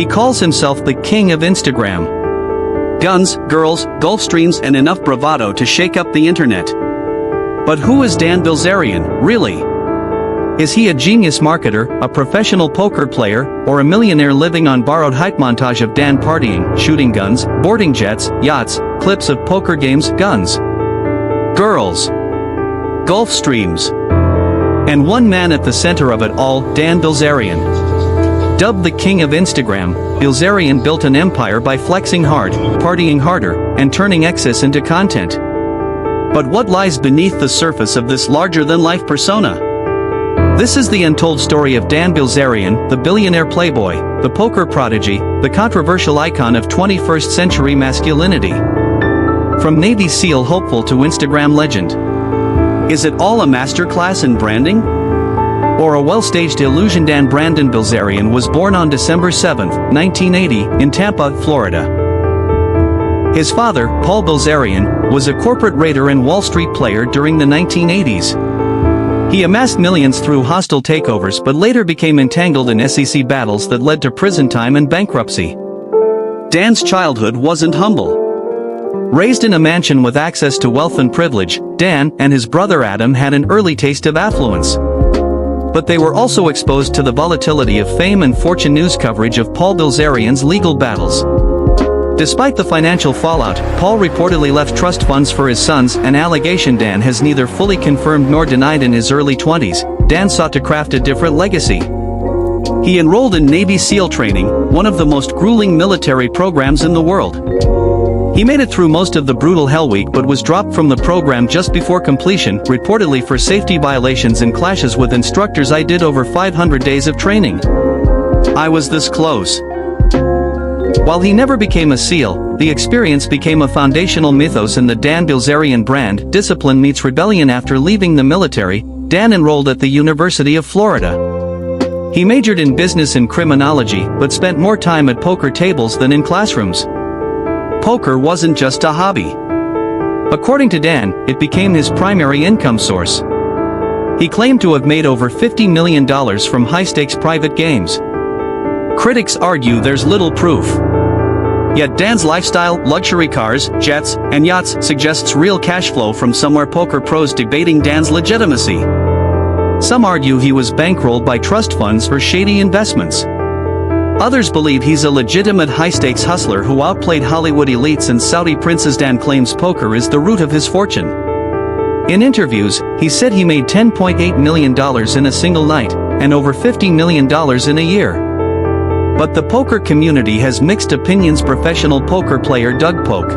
He calls himself the king of Instagram. Guns, girls, Gulf streams and enough bravado to shake up the internet. But who is Dan Bilzerian, really? Is he a genius marketer, a professional poker player, or a millionaire living on borrowed hype? Montage of Dan partying, shooting guns, boarding jets, yachts, clips of poker games, guns, girls, Gulf streams. And one man at the center of it all, Dan Bilzerian. Dubbed the king of Instagram, Bilzerian built an empire by flexing hard, partying harder, and turning excess into content. But what lies beneath the surface of this larger-than-life persona? This is the untold story of Dan Bilzerian, the billionaire playboy, the poker prodigy, the controversial icon of 21st century masculinity. From Navy SEAL hopeful to Instagram legend. Is it all a masterclass in branding? Or a well-staged illusion? Dan Brandon Bilzerian was born on December 7, 1980, in Tampa, Florida. His father, Paul Bilzerian, was a corporate raider and Wall Street player during the 1980s. He amassed millions through hostile takeovers but later became entangled in SEC battles that led to prison time and bankruptcy. Dan's childhood wasn't humble. Raised in a mansion with access to wealth and privilege, Dan and his brother Adam had an early taste of affluence. But they were also exposed to the volatility of fame and fortune. News coverage of Paul Bilzerian's legal battles. Despite the financial fallout, Paul reportedly left trust funds for his sons, an allegation Dan has neither fully confirmed nor denied. In his early 20s, Dan sought to craft a different legacy. He enrolled in Navy SEAL training, one of the most grueling military programs in the world. He made it through most of the brutal Hell Week but was dropped from the program just before completion, reportedly for safety violations and clashes with instructors. I did over 500 days of training. I was this close. While he never became a SEAL, the experience became a foundational mythos in the Dan Bilzerian brand. Discipline meets rebellion. After leaving the military, Dan enrolled at the University of Florida. He majored in business and criminology, but spent more time at poker tables than in classrooms. Poker wasn't just a hobby. According to Dan, it became his primary income source. He claimed to have made over $50 million from high-stakes private games. Critics argue there's little proof. Yet Dan's lifestyle, luxury cars, jets, and yachts suggests real cash flow from somewhere. Poker pros debating Dan's legitimacy. Some argue he was bankrolled by trust funds for shady investments. Others believe he's a legitimate high-stakes hustler who outplayed Hollywood elites and Saudi princes. Dan claims poker is the root of his fortune. In interviews, he said he made $10.8 million in a single night, and over $50 million in a year. But the poker community has mixed opinions. Professional poker player Doug Polk.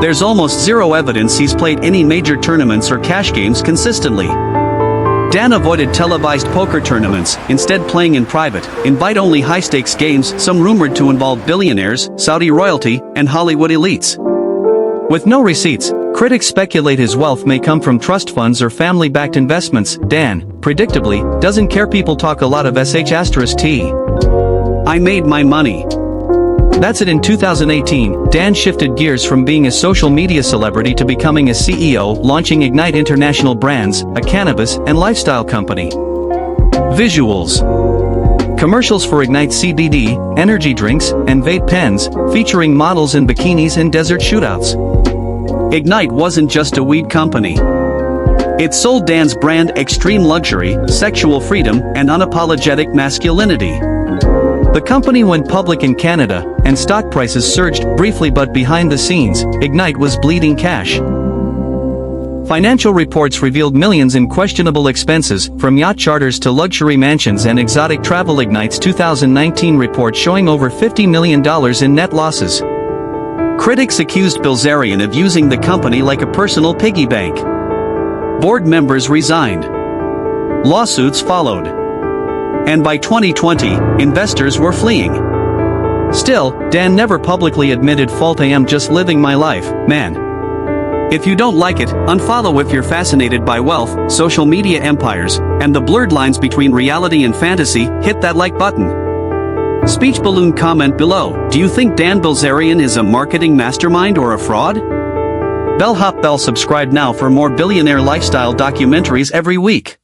There's almost zero evidence he's played any major tournaments or cash games consistently. Dan avoided televised poker tournaments, instead playing in private, invite-only high-stakes games, some rumored to involve billionaires, Saudi royalty, and Hollywood elites. With no receipts, critics speculate his wealth may come from trust funds or family-backed investments. Dan, predictably, doesn't care. People talk a lot of *T. I made my money. That's it. In 2018, Dan shifted gears from being a social media celebrity to becoming a CEO, launching Ignite International Brands, a cannabis and lifestyle company. Visuals. Commercials for Ignite CBD, energy drinks, and vape pens, featuring models in bikinis and desert shootouts. Ignite wasn't just a weed company. It sold Dan's brand: extreme luxury, sexual freedom, and unapologetic masculinity. The company went public in Canada, and stock prices surged briefly, but behind the scenes, Ignite was bleeding cash. Financial reports revealed millions in questionable expenses, from yacht charters to luxury mansions and exotic travel. Ignite's 2019 report showing over $50 million in net losses. Critics accused Bilzerian of using the company like a personal piggy bank. Board members resigned. Lawsuits followed. And by 2020, investors were fleeing. Still, Dan never publicly admitted fault. I am just living my life, man. If you don't like it, unfollow. If you're fascinated by wealth, social media empires, and the blurred lines between reality and fantasy, hit that like button. Speech balloon comment below. Do you think Dan Bilzerian is a marketing mastermind or a fraud? Bellhop Bell. Subscribe now for more billionaire lifestyle documentaries every week.